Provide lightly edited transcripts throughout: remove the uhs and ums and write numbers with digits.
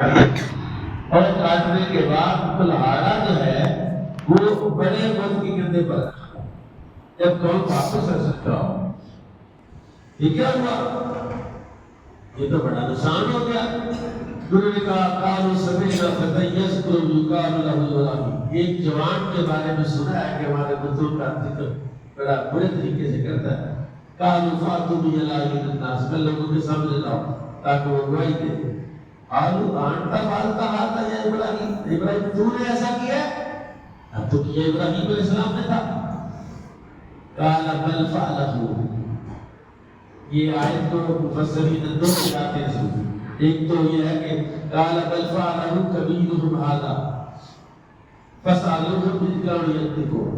اور کاٹنے کے بعد کلہاڑا جو ہے وہ بڑے بت کی کندھے پر رکھا، جب کون واپس رکھ سکتا ہو، یہ کیا ہوا؟ یہ تو بڑا نشان ہو گیا۔ گرو نے کہا قالوا سمعنا فتى يذكر يقال له ابراہیم، ایک جوان کے بارے میں سنا ہے کہ ہمارے بزرگ کا ذکر بڑا برے طریقے سے کرتا ہے۔ قالوا فاتوا به على الناس، میں لوگوں کے سامنے لاؤ تاکہ وہ گواہی دے۔ قالوا انت فعلت هذا يا ابراہیم، ابراہیم تو نے ایسا کیا ہے؟ اب تو کیا ابراہیم علیہ السلام نے تھا۔ قال بل فعله، یہ آیت کو مفسرین نے دو جگہ سے، ایک تو یہ ہے کہ قال بل فعله كبيرهم هذا فاسألوهم إن كانوا ينطقون،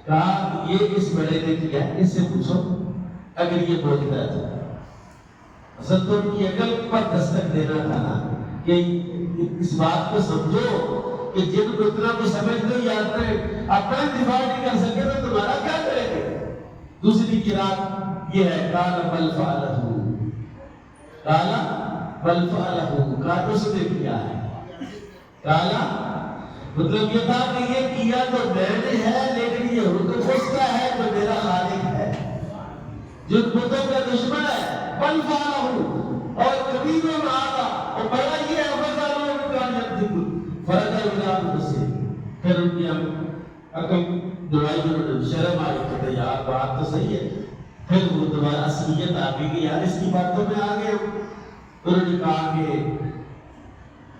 کہا یہ اس بڑے نے کیا، اس سے پوچھو اگر یہ بولتا ہے۔ اصل تو ان کی عقل پر دستک دینا تھا نا کہ اس بات کو سمجھو کہ جن کو اتنا بھی سمجھ دو یا اپنا دفاع نہیں کر سکے تو تمہارا کیا کریں گے۔ دوسری قرات یہ ہے قال بل فعله، قال بل فعله، کہا اس نے کیا ہے۔ قال مطلب یہ تھا کہ یہ کیا تو میں نے ہے، لیکن یہ حکم اس کا ہے جو میرا خالق ہے، جو بتوں کا دشمن ہے۔ بل فعله، اور کبیروں آگا اور بڑا یہ ہے فسألوهم إن كانوا ينطقون، فرجعوا إلى أنفسهم، پھر ان کی عقل دعائی انہوں نے شرم آئی کہ یار بات تو صحیح ہے، پھر وہ دوبارہ اصلیت آ گئی کہ یار اس کی باتوں میں آ گئے۔ انہوں نے کہا کہ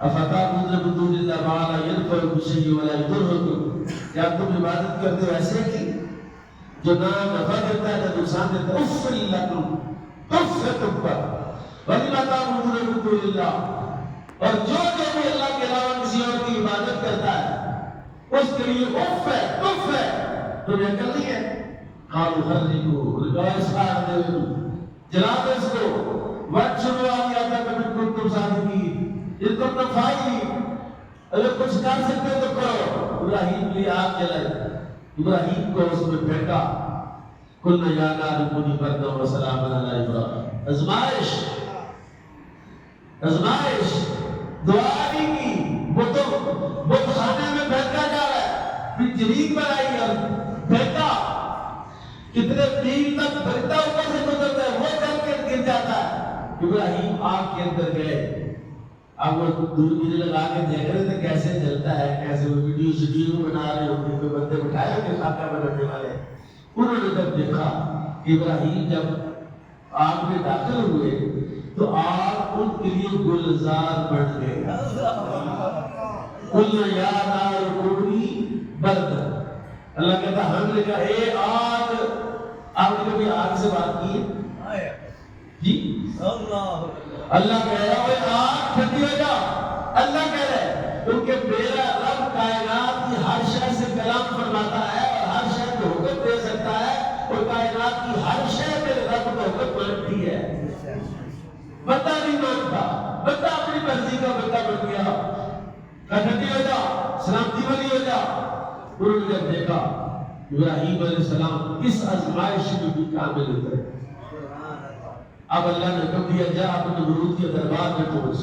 افتعبدون من دون اللہ ما لا ينفعكم بشيء ولا يضركم، کیا تم عبادت کرتے ہو ایسے کی جو نہ نفع دیتا ہے نہ نقصان دیتا ہے؟ اف لکم، اف ہے تم پر، ولم تعبدون من دون اللہ، اور جو بھی اللہ کے علاوہ کسی اور کی عبادت کرتا ہے اس کے لیے اف ہے، اف ہے، تمہیں عقل نہیں ہے۔ قالوا حرقوه، اس کا جلا دو اس کو، وَاحْشُرُوا آلِهَتَكُمْ إِن كُنتُمْ صَادِقِينَ، ان کو نفائی اگر کچھ کر سکتے تو کرو۔ ابراہیم نے آگ جلائی، ابراہیم کو اس میں پھینکا۔ قُلْنَا يَا نَارُ كُونِي بَرْدًا وَسَلَامًا عَلَىٰ إِبْرَاهِيمَ، آزمائش، آزمائش، دعا نہیں کی، بت خانے میں پھینکا جا رہا ہے، پھر جریگ بنائی اور پھینکا، کتنے دیر تک پھینکتا اوپر سے گزرتا ہے، وہ جل کے گر جاتا ہے۔ ابراہیم آگ کے اندر گئے، اب وہ دوربین لگا کے دیکھ رہے تھے کیسے جلتا ہے، کیسے وہ ویڈیو بنا رہے ہوتے، کوئی بندے بٹھائے ہوتے خاکہ بنانے والے۔ انہوں نے جب دیکھا کہ ابراہیم جب آگ میں داخل ہوئے تو آگ ان کے لیے گلزار بن گئے۔ قُلْنَا يَا نَارُ كُونِي بَرْدًا، اللہ کہتا ہم نے کہا اے آگ، آپ نے کبھی آگ سے بات کی ہے؟ جی اللہ کہہ رہا ہے آگ ٹھنڈی ہو جا، اللہ کہہ رہا ہے کیونکہ میرا رب کائنات کی ہر شے سے کلام فرماتا ہے اور ہر شے کو حکم دے سکتا ہے، اور کائنات کی ہر شے میرے رب کو حکم مانتی ہے۔ بندہ نہیں مانتا، بندہ اپنی مرضی کا بندہ بن گیا، ٹھنڈی ہو جا، سلامتی والی ہو جا۔ انہوں نے جب دیکھا ابراہیم علیہ السلام اس آزمائش میں بھی کامل اترے، اب اللہ نے حکم دیا جا اپنے نمرود کے دربار میں پہنچ۔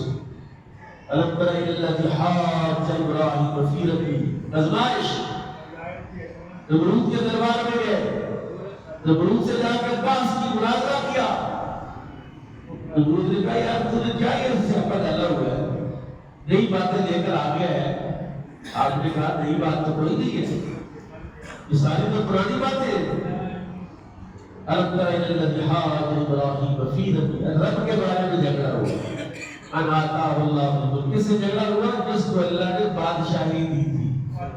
الم تر الی الذی حاج ابراہیم فی ربہ، آزمائش، نمرود کے دربار میں گئے، نمرود سے جا کر بحث کی، مناظرہ کیا۔ نمرود نے کہا یار تو نے کیا یہ سیاپا ڈالا ہوا ہے، نئی باتیں لے کر آ گیا ہے۔ آج نے کہا نئی بات تو کوئی نہیں ہے، یہ ساری تو پرانی باتیں ہیں۔ الم تر الی الذی حاج ابراہیم فی ربہ، رب کے بارے میں جھگڑا ہوا۔ ان آتاہ اللہ الملک، کس سے جھگڑا ہوا؟ جس کو اللہ نے بادشاہی دی تھی۔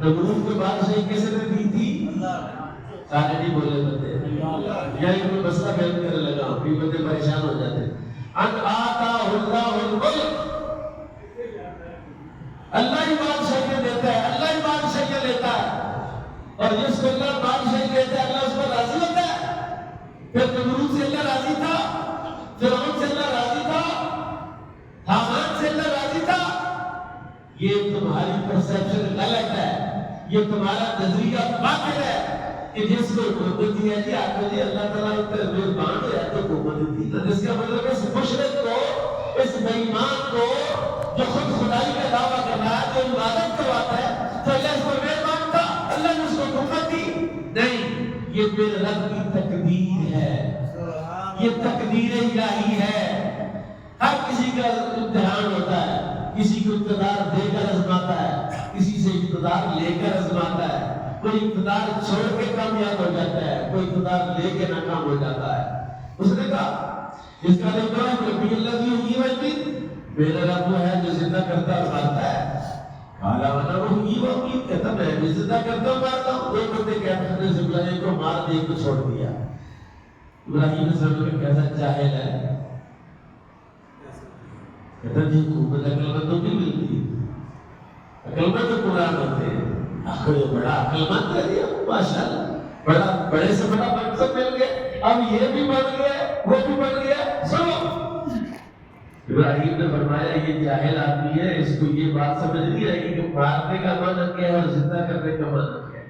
نمرود کو بادشاہی کس نے دی تھی؟ سارے نہیں بولے بندے، یہی کوئی مسئلہ بیان کرنے لگا، پھر بندے پریشان ہو جاتے۔ ان آتاہ اللہ الملک، اللہ ہی بادشاہی دیتا ہے، اللہ ہی بادشاہی لیتا ہے، اور جس کو اللہ بادشاہی دیتا ہے اللہ اس پر راضی ہوتا ہے۔ پھر نمرود سے اللہ راضی تھا، فرعون سے اللہ راضی تھا، حامان سے اللہ راضی تھا۔ یہ تمہاری پرسیپشن غلط ہے، یہ تمہارا نظریہ باطل ہے کہ جس کو حکومت دیا جی آپ کو اللہ تعالیٰ اتنے مہربان ہے تو حکومت دی، جس کا مطلب اس مشرک کو، اس بے ایمان کو جو خود خدا دعویٰ کر رہا ہے، جو عبادت کرواتا ہے، تو اللہ اس پر مہربان تھا، اللہ نے اس کو تحفت دی؟ نہیں، یہ میرے رب کی تقدیر ہے، یہ تقدیر الہی ہے۔ ہر کسی کا امتحان ہوتا ہے، کسی کو اقتدار دے کر آزماتا ہے، کسی سے اقتدار لے کر آزماتا ہے، کوئی اقتدار چھوڑ کے کامیاب ہو جاتا ہے، کوئی اقتدار لے کے ناکام ہو جاتا ہے۔ اس نے کہا اس کا نام ہے ربی الذی یحیی ویمیت، میرا رب وہ ہے جو زندہ کرتا اور مارتا ہے۔ قال انا احیی وامیت، کہتا میں بھی زندہ کرتا ہوں مارتا ہوں۔ ایک بندے کہتے ہیں ابراہیم کو مار دے کو چھوڑ دیا۔ ابراہیم نے سمجھا کیسا جاہل ہے، کہتا جی حکومت عقل مند تو نہیں ملتی، عقل مند تو قرآن ہوتے ہیں، کوئی بڑا عقل مند ہے یہ ماشاء اللہ، بڑا بڑے سے بڑا منصب مل گئے، اب یہ بھی بن گیا وہ بھی بن گیا، سنو۔ ابراہیم نے فرمایا یہ جاہل آدمی ہے، اس کو یہ بات سمجھ نہیں آئے گی کہ مارنے کا معنی کیا ہے اور زندہ کرنے کا معنی کیا ہے۔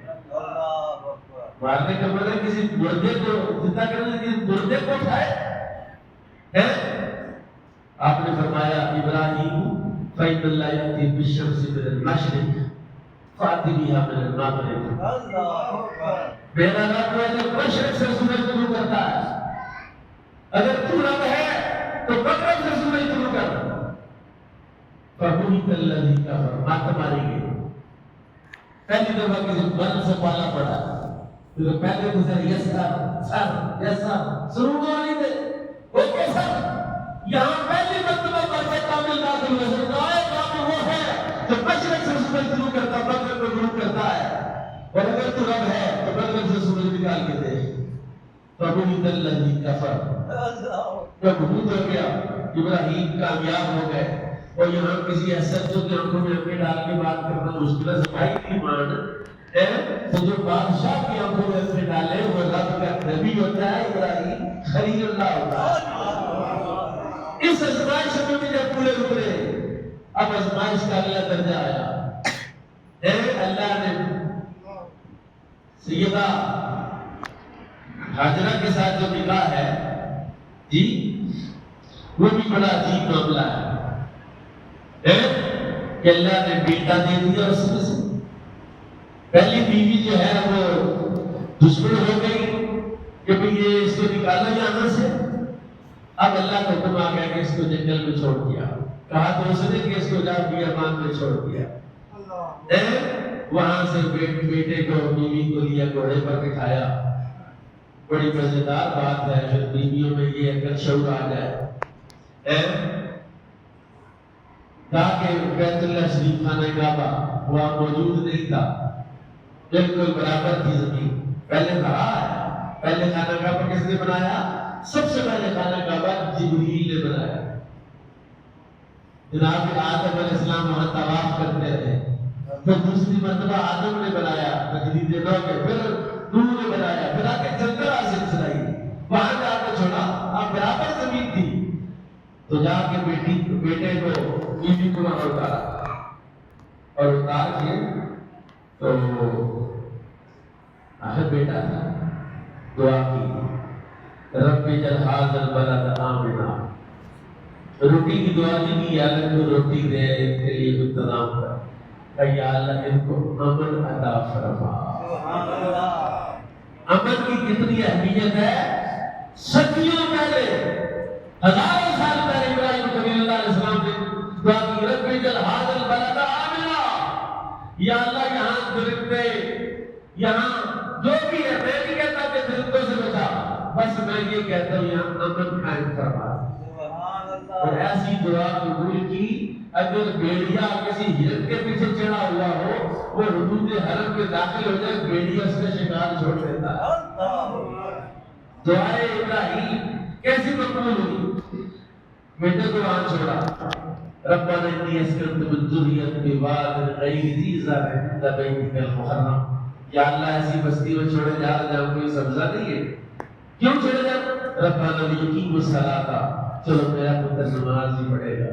مارنے کا معنی کسی مردے کو زندہ کرنے، کسی مردے کو اٹھائے۔ آپ نے فرمایا ابراہیم فإن الله يأتي بالشمس من المشرق فأت بها من المغرب، میرا رب ہے جو مشرق سے سورج طلوع کرتا ہے، اگر تو رب ہے تو مغرب سے سورج طلوع کر۔ فبہت الذی کفر، مات ماری گئی۔ پہلی دفعہ کسی بل سے پالا پڑا، کیونکہ پہلے تو سر یس سر سرور والی تھے، وہ کیسا یہاں پہلی مرتبہ پر سے کامل داخل ہوئے، سرکائے کامل وہ ہے جو مشرق سے سورج طلوع کرتا ہے، مغرب کو غروب کرتا ہے، اور اگر تو رب ہے تو مغرب سے سورج نکال کے دے۔ فبہت الذی کفر، جب بہت ہو گیا ابراہیم کامیاب ہو گئے، اور یہاں کسی حسد جو کہ آنکھوں میں آنکھیں ڈال کے بات کرنا مشکل ہے، صفائی کی ایمان ہے، تو جو بادشاہ کی آنکھوں میں آنکھیں ڈالے وہ رب کا نبی ہوتا ہے، ابراہیم خلیل اللہ ہوتا ہے۔ اس ازمائش میں بھی جب پورے اترے، اب ازمائش کا اگلا درجہ آیا، اللہ نے سیدہ حاجرہ کے ساتھ جو نکاح ہے جی، وہ بھی بڑا عجیب معاملہ ہے کہ اللہ نے بیٹا دے دیا اس میں سے۔ پہلی بیوی جو ہے وہ دشمن ہو گئی کہ بھئی یہ اس کو نکالا یہاں سے، اب اللہ کا حکم آ گیا کہ اس کو جنگل میں چھوڑ دیا، کہا تو اس نے کہ اس کو جا بیابان میں چھوڑ دیا۔ وہاں سے بیٹے کو بیوی کو لیا، گھوڑے پر بٹھایا۔ بڑی مزیدار بات ہے کہ بیویوں میں یہ اگر شعور آ جائے، تاکہ بیت اللہ شریف خانہ کعبہ وہاں موجود نہیں تھا، بالکل برابر تھی زمین، پہلے کہا ہے پہلے خانہ کعبہ کس نے بنایا؟ سب سے پہلے خانہ کعبہ جبریل نے بنایا۔ جناب آدم علیہ السلام وہاں طواف کرتے رہے، پھر دوسری مرتبہ آدم نے بنایا تجدید نو کے، پھر نوح نے بنایا، پھر آ کے چندر آسن چلائی، وہاں جا کے چھوڑا، اب برابر زمین تھی تو جا کے بیٹے کو بیوی کو وہاں اتارا، اور اتار کے تو آخر بیٹا تھا، دعا کی رب اجعل ھذا البلد آمنا، روٹی کی دعا نہیں کی یا اللہ کو روٹی دے، ان کے لیے انتظام کر، کہ یا اللہ ان کو امن عطا فرما۔ امن کی کتنی اہمیت ہے، صدیوں پہلے، ہزاروں سال پہلے ابراہیم خلیل اللہ علیہ السلام نے دعا کی رب اجعل ھذا البلد آمنا، یا اللہ یہاں درندے، یہاں جو بھی ہے، میں نہیں کہتا کہ درندوں سے بچا، بس میں یہ کہتا ہوں یہاں امن قائم فرما۔ اور ایسی دعا قبول کی، اگر بیڑیا کسی ہرن کے پیچھے چڑھا ہوا ہو، وہ حدود حرم میں داخل ہو جائے، بیڑیا اس کا شکار چھوڑ دیتا ہے۔ دعائے ابراہیم کیسی مقبول ہوئی؟ بیٹے کو وہاں چھوڑا، ربنا انی اسکنت من ذریتی بواد غیر ذی زرع عند بیتک المحرم، یا اللہ ایسی بستی میں چھوڑے جا رہا جہاں کوئی سبزہ نہیں ہے، کیوں چھوڑے جا؟ ربنا لیقیموا الصلاۃ، چلو میرا پتر نماز ہی پڑھے گا۔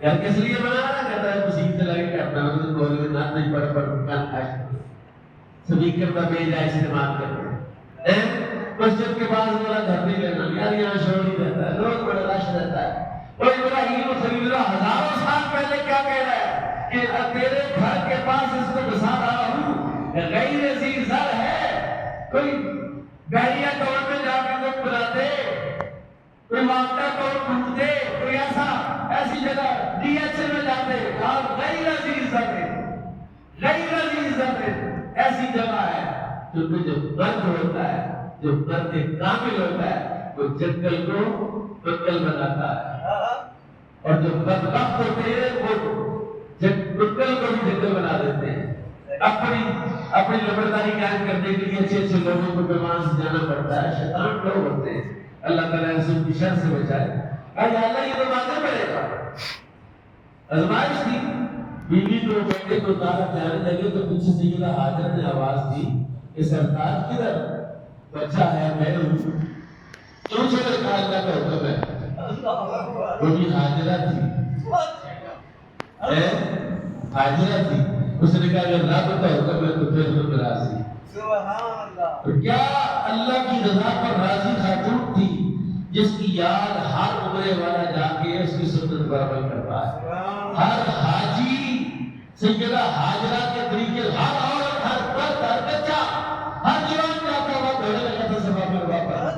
یار کس لیے بنا رہا؟ کہتا ہے مسیح سے لگے کرتا ہے، مطلب بولے میں نہ نہیں پڑھ کان کھاش سپیکر کا بیجا استعمال کرتے ہیں، مسجد کے پاس میرا گھر نہیں لینا، یار یہاں شور ہی رہتا ہے، لوگ بڑا رش رہتا ہے۔ اور ابراہیم خلیل اللہ ہزاروں سال پہلے کہ تیرے گھر کے پاس اس کو بسا رہا ہوں، غیر ذی زر ہے، کوئی گاڑیاں توڑ میں جا کے لوگ بلاتے، کوئی معاملہ توڑ ڈھونڈتے، کوئی ایسی جگہ ڈی ایچ اے میں جاتے، اور غیر ذی زر ہے، غیر ذی زر ہے، ایسی جگہ ہے کیونکہ جو مرد ہوتا ہے، جو مرد کامل ہوتا ہے، وہ جنگل کو جنگل بناتا ہے، اور جو بدبخت ہوتے ہیں وہ جنگل کو بھی جنگل بنا دیتے ہیں۔ اپنی لبرداری قائم کرنے کے لیے اچھے لوگوں کو پیمان سے جانا پڑتا ہے، شیطان لوگ ہوتے ہیں، اللہ تعالیٰ اس کی شر سے بچائے۔ اللہ یہ تو باتیں پڑے گا، آزمائش تھی، بیوی کو بیٹے کو تارا جانے لگے تو پیچھے سیدہ حاجر نے آواز دی کہ سرتاج کدھر؟ بچہ ہے میں ہوں، کیوں چھوڑے؟ کہا اللہ کا حکم ہے۔ وہ بھی حاجرہ تھی، حاجرہ تھی، اس نے کہا اگر رب کا حکم ہے تو پھر میں راضی۔ تو کیا اللہ کی رضا پر راضی خاتون تھی جس کی یاد ہر عمرے والا جا کے اس کی سنت پر عمل کرتا ہے؟ ہر حاجی سیدہ حاجرہ کے طریقے، ہر عورت، ہر مرد، ہر بچہ، ہر جوان جاتا ہوا دوڑنے لگا تھا سبا پر واپس،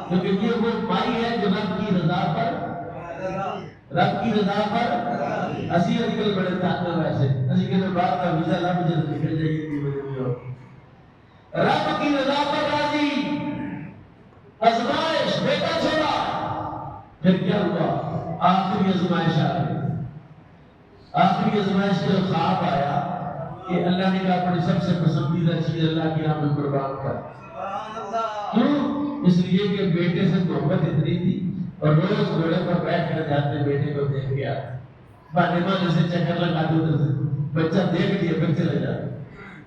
کیونکہ یہ وہ مائی ہے جو رب کی رضا پر اسی ادھکل بڑے تاکہ ویسے اسی کے بعد کا ویزا لب جلد نکل جائے گی رب کی رضا پر راضی۔ آزمائش، بیٹا چھوڑا، پھر کیا ہوا؟ آخری آزمائش آ گئی۔ آخری آزمائش کے خواب آیا کہ اللہ نے کہا اپنی سب سے پسندیدہ چیز اللہ کی راہ میں قربان کر۔ کیوں؟ اس لیے کہ بیٹے سے محبت اتنی تھی اور روز گھوڑے پر بیٹھ کر جاتے بیٹے کو دیکھ کے آتے، فاطمہ جیسے چکر لگاتے ادھر سے بچہ دیکھ لیا پھر چلے جاتے۔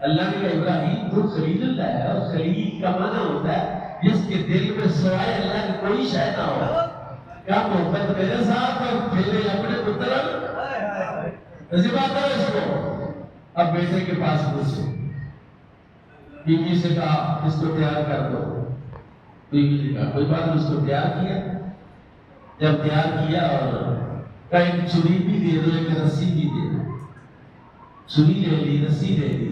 اللہ نے کہا ابراہیم تو خلیل اللہ ہے، اور خلیل کا معنی ہوتا ہے جس کے دل میں سوائے اللہ کی کوئی شے نہ ہو۔ کیا محبت میرے ساتھ اور پھیلے اپنے پتر ذبح کرو اس کو۔ اب بیٹے کے پاس پوچھو، بیوی سے کہا اس کو تیار کر دو، بیوی نے کہا کوئی بات نہیں، اس کو تیار کیا۔ جب تیار کیا اور کہا ایک چھری بھی دے دو، ایک رسی بھی دے دو، چھری لے لی، رسی لے لی،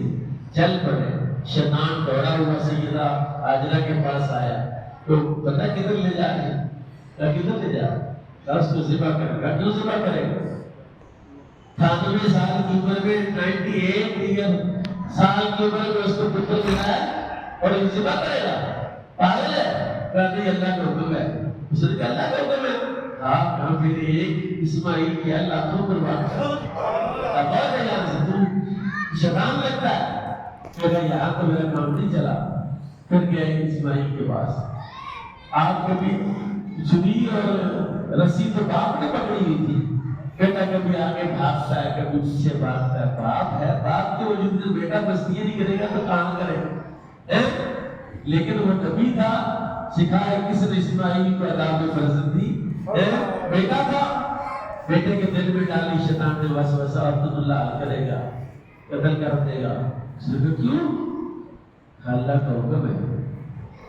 چل پڑے۔ شیطان دوڑا ہوا سیدہ حاجرہ کے پاس آیا تو پتہ کدھر لے جا رہے ہیں؟ کہا کدھر لے جا رہے ہیں؟ اس کو ذبح کرے گا۔ کیوں ذبح کرے گا؟ 98 سال کی عمر میں 98 سال کی عمر میں اس کو پتر ملا ہے اور یہ ذبح کرے گا؟ پاگل ہے؟ کہا نہیں اللہ کا حکم ہے۔ اس نے کہا اللہ کا حکم ہے؟ ہاں کہا پھر ایک اسماعیل کیا لاکھوں قربان کر۔ اب اور یہاں سے تو شیطان لگتا ہے، کہا یہاں تو میرا کام نہیں چلا۔ پھر گیا اسماعیل کے پاس، آپ کبھی چھری اور رسی تو باپ نے پکڑی ہوئی تھی، بیٹا کبھی آگے بھاگتا ہے کبھی پیچھے بھاگتا ہے، باپ ہے، باپ کے وجود میں بیٹا بستیاں نہیں کرے گا تو کام کرے گا۔ لیکن وہ نبی تھا، سکھایا کس نے اسماعیل کو عذاب فرزند دی، بیٹا تھا، بیٹے کے دل میں ڈالی شیطان نے وسوسہ اور تم اللہ کرے گا، قتل کر دے گا۔ اس نے کہا کیوں؟ اللہ کا حکم ہے۔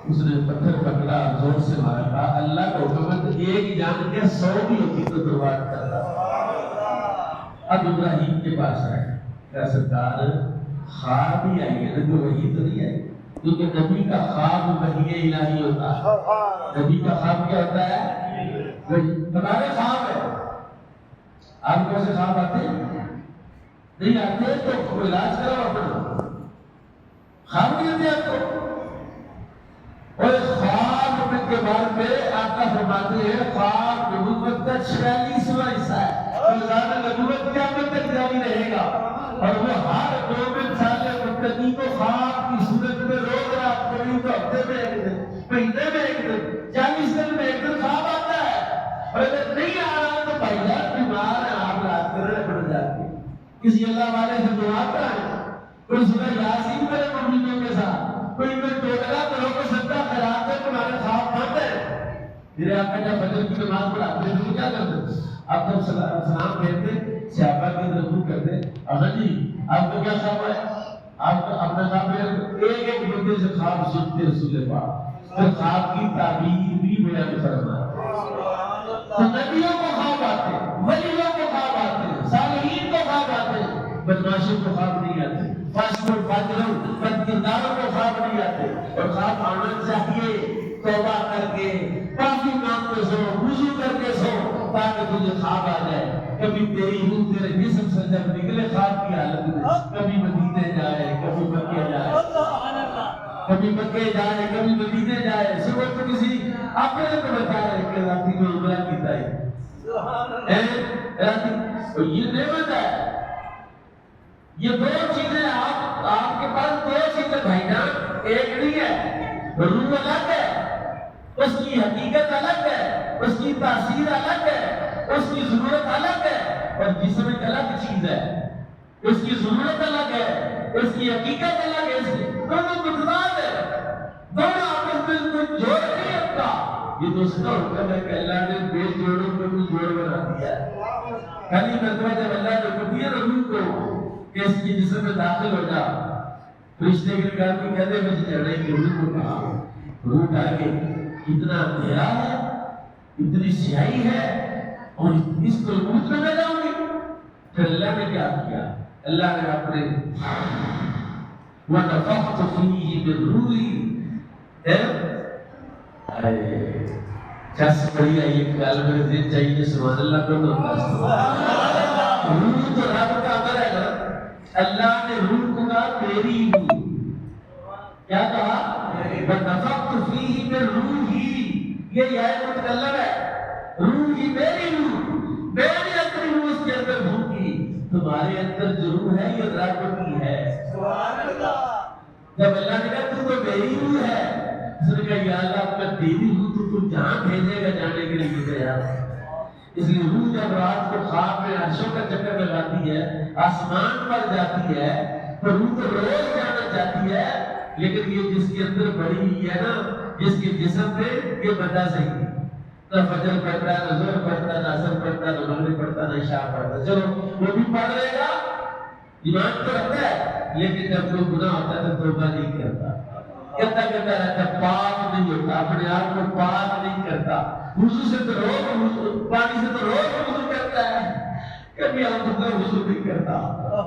اس نے پتھر پکڑا، زور سے مارا، کہا اللہ کا حکم ہے تو ایک جان کے 100 بھی ہوتی تو برباد کرتا۔ اب ابراہیم کے پاس آئے، کہا سرکار خواب ہی آئی ہے، نبی وحی تو نہیں آئی، کیونکہ نبی کا خواب وحی الہی ہوتا ہے۔ نبی کا خواب کیا ہوتا ہے؟ تمہارے خواب ہے، آپ کو ایسے خواب آتے نہیں آتے تو علاج کرو اپنا، خواب نہیں آتے آپ کو؟ اور خواب کے بارے میں آقا فرماتے ہیں خواب نبوت کا 46واں حصہ ہے، نظام نبوت قیامت تک جاری رہے گا، اور وہ ہر مومن صالح متقی کو خواب کی صورت میں روز رات کبھی تو ہفتے میں ایک دن، مہینے میں ایک دن، 40 دن میں ایک دن خواب آتا ہے۔ اور اگر نہیں آ رہا تو بھائی جان بیمار ہیں، آپ رات کرنے پڑ جاتے ہیں، کسی اللہ والے سے دعا کرائیں، کوئی سورہ یاسین کرے مؤمنوں کے ساتھ، کوئی ٹوٹلا کرو کو سجدہ خیرات ہے، تمہارے خواب بند ہے۔ میرے آقا جب فجر کی نماز پڑھاتے ہیں تو کیا کرتے؟ آپ جب سلام پھیرتے صحابہ کی رجوع کرتے، اگر جی آپ کو کیا خواب ہے؟ آپ کو اپنے خواب میں ایک بندے سے خواب سنتے رسول پاک، پھر خواب کی تعبیر بھی بیان فرماتے۔ تو نبیوں کو خواب آتے، ولیوں کو خواب آتے، صالحین کو خواب آتے، فحاشوں کو خواب نہیں آتے، فحش اور فاجروں بد کرداروں کو خواب نہیں آتے، اور خواب آنا چاہیے توبہ کر کے، پاکی کام میں سو، وضو کر کے سو، تاکہ تجھے خواب آ جائے۔ کبھی تیری روح تیرے جسم سے جب نکلے خواب کی حالت میں، کبھی مدینے جائے، کبھی مکے جائے، کبھی مکے جائے، کبھی مدینے جائے، صبح تو کسی اپنے کو بتا رہے کہ راتی میں عمرہ کیتا ہے، یہ نعمت ہے۔ یہ دو چیزیں آپ کے پاس دو چیزیں بھائی جان، ایک نہیں ہے، روح الگ ہے، اس کی حقیقت الگ ہے، اس کی تاثیر الگ ہے، اس کی ضرورت الگ ہے، اور جسم ایک الگ چیز ہے، اس کی ضرورت الگ ہے، اس کی حقیقت الگ ہے، اس کی دونوں متضاد ہے، دونوں آپس میں کوئی جوڑ نہیں رکھتا۔ یہ دوسرا حکم ہے کہ اللہ نے بے جوڑوں کو بھی جوڑ بنا دیا ہے۔ پہلی مرتبہ جب اللہ نے حکم دیا روح کو کہ اس کی جسم میں داخل ہو جا، فرشتے کے کہا کوئی کہتے ہیں مجھے چڑھنے کی روح کو کہا، روح ڈال کے اتنا اندھیرا ہے، اتنی سیاہی ہے، اور اس کو روح میں نہ جاؤں گی۔ پھر اللہ نے کیا کیا؟ اللہ نے اپنے وَنَفَخْتُ فِيهِ مِن رُوحِي، چس پڑی ہے یہ خیال میرے دل چاہیے سبحان اللہ کو تو روح تو رب کا امر ہے نا۔ اللہ نے روح کو کہا میری روح، کیا کہا؟ وَنَفَخْتُ فِيهِ مِن رُوحِي، یہ متکلم ہے، روح ہی میری روح، میری اپنی روح اس کے اندر بھونکی، تمہارے اندر جو روح ہے یہ رب کی ہے۔ جب اللہ نے کہا تو میری روح ہے، اس نے کہا یا اللہ میں تیری روح تو جہاں بھیجے گا جانے کے لیے تیار ہے۔ اس لیے روح جب رات کو خواب میں عرشوں کا چکر لگاتی ہے، آسمان پر جاتی ہے، تو روح تو روز جانا چاہتی ہے، لیکن یہ جس کے اندر بڑی ہوئی ہے نا، جس کے جسم میں یہ بندہ صحیح نہ فجر پڑھتا ہے، نہ ظہر پڑھتا ہے، نہ عصر پڑھتا ہے، نہ مغرب پڑھتا ہے، نہ عشاء پڑھتا ہے، چلو وہ بھی پڑھ لے گا، ایمان تو رکھتا ہے، لیکن جب کوئی گناہ ہوتا ہے تو توبہ نہیں کرتا، کہتا رہتا ہے، پاک نہیں ہوتا، اپنے آپ کو پاک نہیں کرتا، وضو سے تو روز پانی سے تو روز وضو کرتا ہے، کبھی آنکھوں کا وضو نہیں کرتا،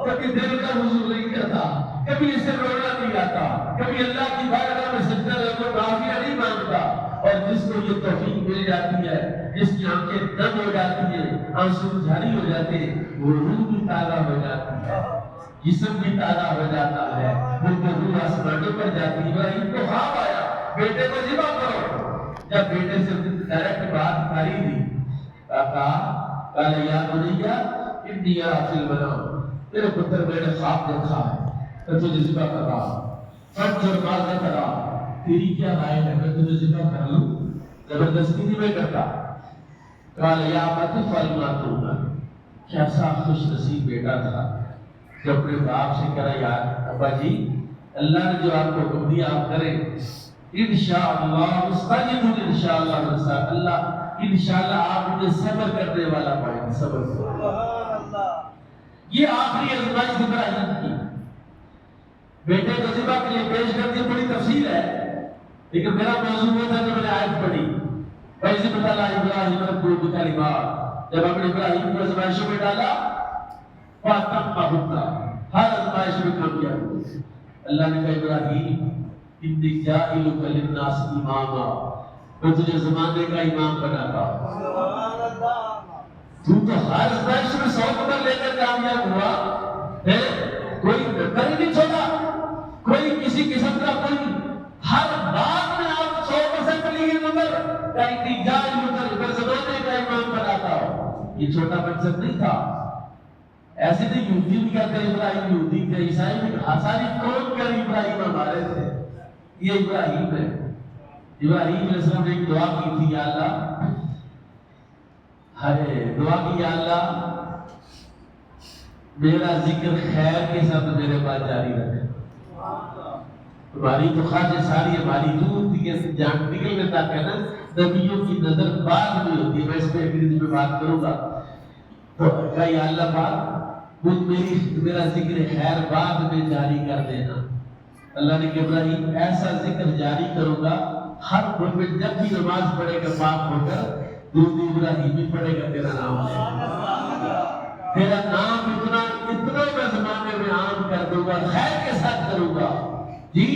کبھی دل کا وضو نہیں کرتا، کبھی اسے رونا نہیں آتا، کبھی اللہ کی بارگاہ میں سجدہ کو معافیہ نہیں مانگتا، اور جس کو یہ توفیق مل جاتی ہے، جس کی آنکھیں نم ہو جاتی ہیں، آنسو جاری ہو جاتے ہیں، وہ روح بھی تازہ ہو جاتی ہے، جسم بھی تازہ ہو جاتا ہے، وہ روح آسمانوں پر جاتی ہے۔ ابراہیم کو خواب آیا بیٹے کو ذبح کرو، جب بیٹے سے ڈائریکٹ بات کاری دی، کہا یا بنیا انی ارى فی المنام، میرے پتر میں نے خواب دیکھا ہے میں تجھے ذبح کر رہا ہوں، فانظر ماذا ترى، تیری کیا رائے ہے میں تجھے ذبح کر لوں؟ زبردستی نہیں میں کرتا۔ قال یا ابت افعل ما تؤمر، کیسا خوش نصیب بیٹا تھا جو اپنے باپ سے کہا یار ابا جی اللہ نے جو آپ کو حکم دیا آپ کریں، انشاءاللہ مستجد انشاءاللہ رسا، اللہ انشاءاللہ آپ مجھے صبر کرنے والا پائیں گے، صبر کرنے۔ یہ آخری ازمائش ابراہیم کی، بیٹے کو ذبح کے لیے پیش کر دی، بڑی تفصیل ہے، لیکن میرا موضوع وہ تھا کہ میں نے آیت پڑھی وَإِذِ ابْتَلَىٰ إِبْرَاهِيمَ رَبُّهُ بِكَلِمَاتٍ، جب اپنے ابراہیم کو ازمائشوں میں ڈالا فَأَتَمَّهُنَّ، ہر ازمائش میں کامیاب ہوئے۔ اللہ نے کہا ابراہیم اِنِّی جَاعِلُکَ لِلنَّاسِ إِمَامًا، میں تجھے زمانے کا امام بناتا ہوں۔ تو ہر ازمائش میں 100 نمبر لے کر کامیاب ہوا ہے، کوئی کر نہیں چھوڑا، کوئی کسی قسم کا کوئی ہر بات میں آپ 100% لیے نمبر کا انتجاج کر زمانے کا امام بناتا ہو، یہ چھوٹا منصب نہیں تھا۔ ایسے نہیں یہودی بھی کہتے ہیں ابراہیم یہودی تھے، عیسائی بھی، ساری قوم کر ابراہیم ہمارے تھے، یہ ابراہیم ہے۔ ابراہیم علیہ السلام نے ایک دعا کی تھی، یا اللہ، دعا کی یا اللہ میرا ذکر خیر کے ساتھ میرے پاس جاری رکھے۔ ہماری تو خواہش ساری ہماری دور تھی جان نکلنے تک ہے نا، نبیوں کی نظر بعد میں ہوتی ہے، میں اس پہ انگریزی میں بات کروں گا، تو کہا یا اللہ پاک مجھ میرا ذکر خیر بعد میں جاری کر دینا۔ اللہ نے کہا ابراہیم ایسا ذکر جاری کروں گا، ہر مومن جب بھی نماز پڑھے گا پاک ہو کر درود ابراہیمی پڑھے گا، تیرا نام لے گا، تیرا نام اتنا میں زمانے میں گا، خیر کے ساتھ کروں گا. جی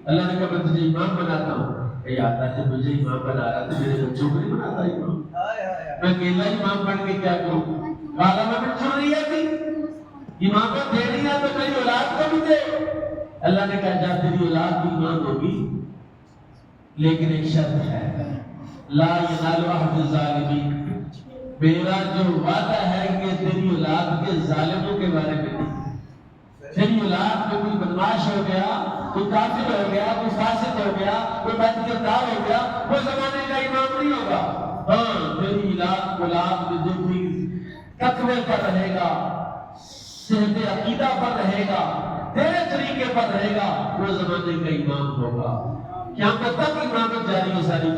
اللہ نے کہا میں تجھے امام بناتا ہوں. اے اللہ جب مجھے امام بنا رہا تو میرے بچوں کو نہیں بناتا امام؟ میں اکیلا امام بن کے کیا کروں؟ کہا میں بھی چھوڑ رہی تھی امامت دے رہی ہے تو میری اولاد کو بھی دے. اللہ نے کہا جا تیری اولاد بھی امام ہوگی لیکن ایک شرط ہے، لا ینال عہد الظالمین. میرا جو وعدہ ہے کہ تیری اولاد کے ظالموں کے بارے میں نہیں. تیری اولاد میں کوئی بدماش ہو گیا، کوئی کافر ہو گیا، کوئی فاسق ہو گیا، کوئی بدکردار ہو گیا، وہ زمانے کا امام نہیں ہوگا. ہاں تیری اولاد میں جو بھی تقوی پر رہے گا، صحت عقیدہ پر رہے گا، تیرے طریقے پر رہے گا، وہ زمانے کا امام ہوگا. قیامت تک امامت جاری ہے ساری.